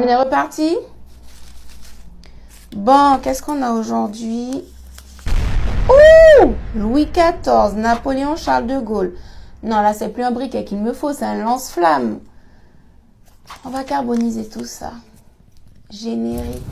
On est reparti. Bon, qu'est-ce qu'on a aujourd'hui? Ouh! Louis XIV, Napoléon, Charles de Gaulle. Non, là, c'est plus un briquet qu'il me faut, c'est un lance-flamme. On va carboniser tout ça. Générique.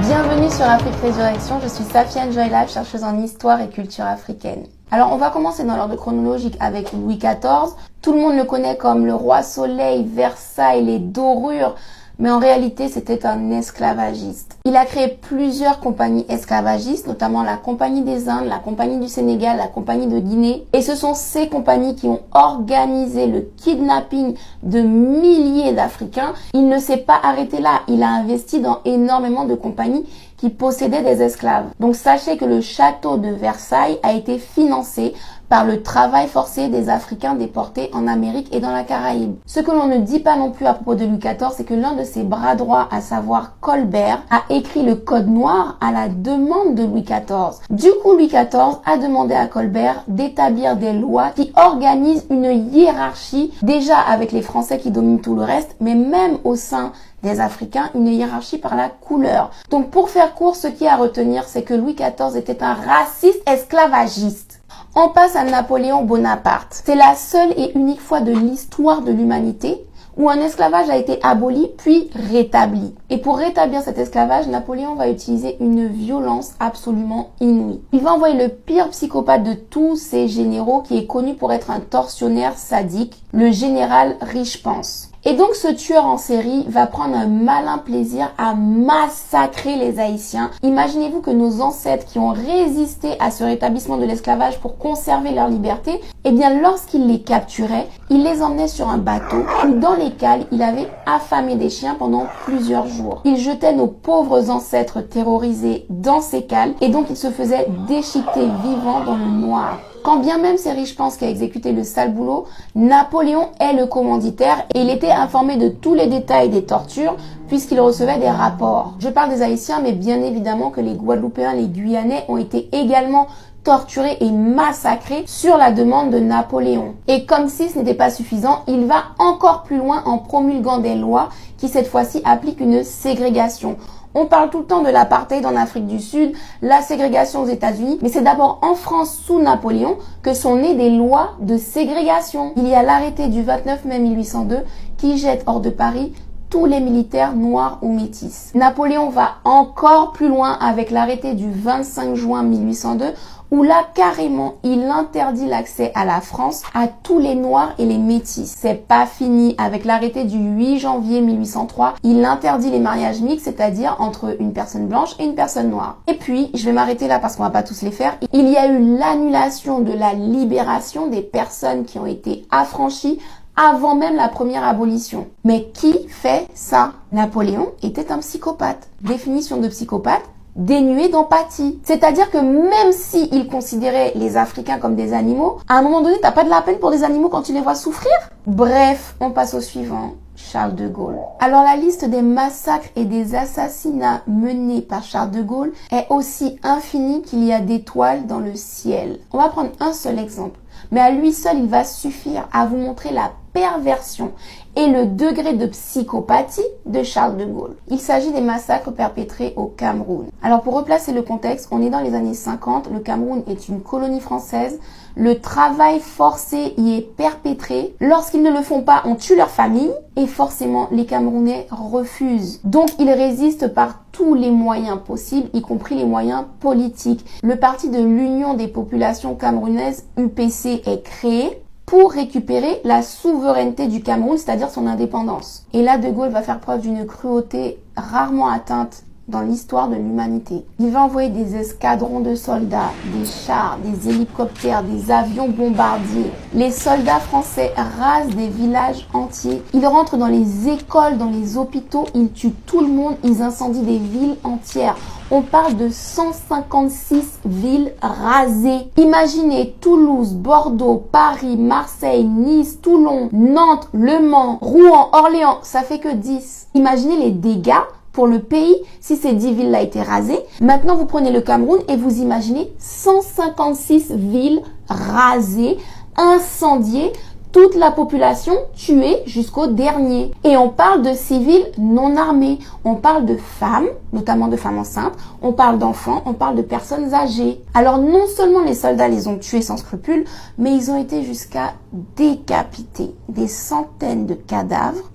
Bienvenue sur Afrique Résurrection, je suis Safiane Joylab, chercheuse en histoire et culture africaine. Alors on va commencer dans l'ordre chronologique avec Louis XIV. Tout le monde le connaît comme le roi soleil, Versailles, les dorures, mais en réalité c'était un esclavagiste. Il a créé plusieurs compagnies esclavagistes, notamment la Compagnie des Indes, la Compagnie du Sénégal, la Compagnie de Guinée. Et ce sont ces compagnies qui ont organisé le kidnapping de milliers d'Africains. Il ne s'est pas arrêté là, il a investi dans énormément de compagnies qui possédaient des esclaves. Donc sachez que le château de Versailles a été financé par le travail forcé des Africains déportés en Amérique et dans la Caraïbe. Ce que l'on ne dit pas non plus à propos de Louis XIV, c'est que l'un de ses bras droits, à savoir Colbert, a écrit le Code noir à la demande de Louis XIV. Du coup, Louis XIV a demandé à Colbert d'établir des lois qui organisent une hiérarchie, déjà avec les Français qui dominent tout le reste, mais même au sein des Africains, une hiérarchie par la couleur. Donc pour faire court, ce qui est à retenir, c'est que Louis XIV était un raciste esclavagiste. On passe à Napoléon Bonaparte. C'est la seule et unique fois de l'histoire de l'humanité où un esclavage a été aboli puis rétabli. Et pour rétablir cet esclavage, Napoléon va utiliser une violence absolument inouïe. Il va envoyer le pire psychopathe de tous ses généraux, qui est connu pour être un tortionnaire sadique, le général Richepense. Et donc ce tueur en série va prendre un malin plaisir à massacrer les Haïtiens. Imaginez-vous que nos ancêtres qui ont résisté à ce rétablissement de l'esclavage pour conserver leur liberté, eh bien lorsqu'il les capturait, il les emmenait sur un bateau où dans les cales, il avait affamé des chiens pendant plusieurs jours. Il jetait nos pauvres ancêtres terrorisés dans ces cales et donc il se faisait déchiqueter vivant dans le noir. Quand bien même c'est Richepense qui a exécuté le sale boulot, Napoléon est le commanditaire et il était informé de tous les détails des tortures puisqu'il recevait des rapports. Je parle des Haïtiens, mais bien évidemment que les Guadeloupéens, les Guyanais ont été également torturés et massacrés sur la demande de Napoléon. Et comme si ce n'était pas suffisant, il va encore plus loin en promulguant des lois qui cette fois-ci appliquent une ségrégation. On parle tout le temps de l'apartheid en Afrique du Sud, la ségrégation aux États-Unis, mais c'est d'abord en France sous Napoléon que sont nées des lois de ségrégation. Il y a l'arrêté du 29 mai 1802 qui jette hors de Paris tous les militaires noirs ou métis. Napoléon va encore plus loin avec l'arrêté du 25 juin 1802 où là, carrément, il interdit l'accès à la France à tous les Noirs et les Métis. C'est pas fini. Avec l'arrêté du 8 janvier 1803, il interdit les mariages mixtes, c'est-à-dire entre une personne blanche et une personne noire. Et puis, je vais m'arrêter là parce qu'on va pas tous les faire. Il y a eu l'annulation de la libération des personnes qui ont été affranchies avant même la première abolition. Mais qui fait ça? Napoléon était un psychopathe. Définition de psychopathe: dénué d'empathie. C'est-à-dire que même s'il considérait les Africains comme des animaux, à un moment donné, t'as pas de la peine pour des animaux quand tu les vois souffrir? Bref, on passe au suivant. Charles de Gaulle. Alors la liste des massacres et des assassinats menés par Charles de Gaulle est aussi infinie qu'il y a d'étoiles dans le ciel. On va prendre un seul exemple, mais à lui seul il va suffire à vous montrer la perversion et le degré de psychopathie de Charles de Gaulle. Il s'agit des massacres perpétrés au Cameroun. Alors pour replacer le contexte, on est dans les années 50, le Cameroun est une colonie française, le travail forcé y est perpétré. Lorsqu'ils ne le font pas, on tue leur famille et forcément les Camerounais refusent. Donc ils résistent par tous les moyens possibles, y compris les moyens politiques. Le parti de l'Union des populations camerounaises, UPC, est créé pour récupérer la souveraineté du Cameroun, c'est-à-dire son indépendance. Et là, De Gaulle va faire preuve d'une cruauté rarement atteinte dans l'histoire de l'humanité. Il va envoyer des escadrons de soldats, des chars, des hélicoptères, des avions bombardiers. Les soldats français rasent des villages entiers. Ils rentrent dans les écoles, dans les hôpitaux, ils tuent tout le monde, ils incendient des villes entières. On parle de 156 villes rasées. Imaginez Toulouse, Bordeaux, Paris, Marseille, Nice, Toulon, Nantes, Le Mans, Rouen, Orléans, ça fait que 10. Imaginez les dégâts pour le pays si ces 10 villes-là étaient rasées. Maintenant, vous prenez le Cameroun et vous imaginez 156 villes rasées incendié, toute la population tuée jusqu'au dernier. Et on parle de civils non armés, on parle de femmes, notamment de femmes enceintes, on parle d'enfants, on parle de personnes âgées. Alors non seulement les soldats les ont tués sans scrupule, mais ils ont été jusqu'à décapiter des centaines de cadavres,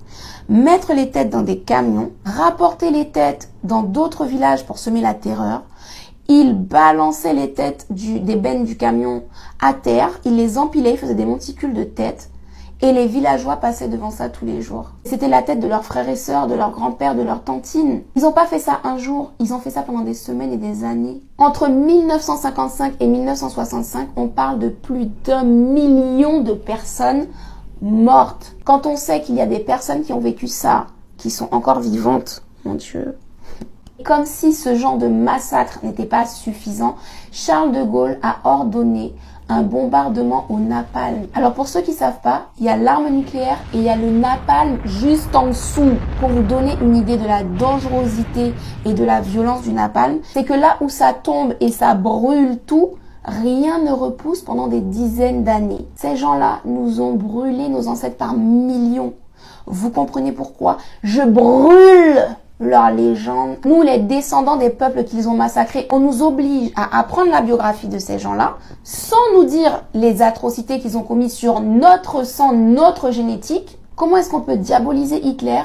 mettre les têtes dans des camions, rapporter les têtes dans d'autres villages pour semer la terreur. Ils balançaient les têtes des bennes du camion à terre, ils les empilaient, ils faisaient des monticules de têtes et les villageois passaient devant ça tous les jours. C'était la tête de leurs frères et sœurs, de leurs grands-pères, de leurs tantines. Ils n'ont pas fait ça un jour, ils ont fait ça pendant des semaines et des années. Entre 1955 et 1965, on parle de plus d'1 million de personnes mortes. Quand on sait qu'il y a des personnes qui ont vécu ça, qui sont encore vivantes, mon Dieu. Comme si ce genre de massacre n'était pas suffisant, Charles de Gaulle a ordonné un bombardement au napalm. Alors pour ceux qui ne savent pas, il y a l'arme nucléaire et il y a le napalm juste en dessous. Pour vous donner une idée de la dangerosité et de la violence du napalm, c'est que là où ça tombe et ça brûle tout, rien ne repousse pendant des dizaines d'années. Ces gens-là nous ont brûlé nos ancêtres par millions. Vous comprenez pourquoi? Je brûle leur légende. Nous, les descendants des peuples qu'ils ont massacrés, on nous oblige à apprendre la biographie de ces gens-là sans nous dire les atrocités qu'ils ont commises sur notre sang, notre génétique. Comment est-ce qu'on peut diaboliser Hitler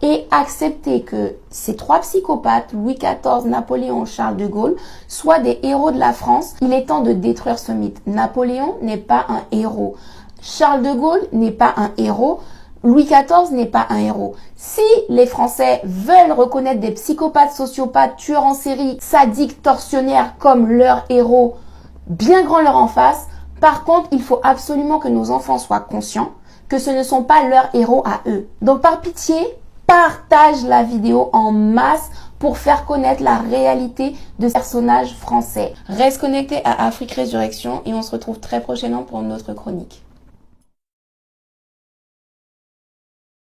et accepter que ces trois psychopathes, Louis XIV, Napoléon, Charles de Gaulle, soient des héros de la France? Il est temps de détruire ce mythe. Napoléon n'est pas un héros. Charles de Gaulle n'est pas un héros. Louis XIV n'est pas un héros. Si les Français veulent reconnaître des psychopathes, sociopathes, tueurs en série, sadiques, tortionnaires comme leurs héros, bien grand leur en face. Par contre, il faut absolument que nos enfants soient conscients que ce ne sont pas leurs héros à eux. Donc par pitié, partage la vidéo en masse pour faire connaître la réalité de ces personnages français. Reste connecté à Afrique Résurrection et on se retrouve très prochainement pour une autre chronique.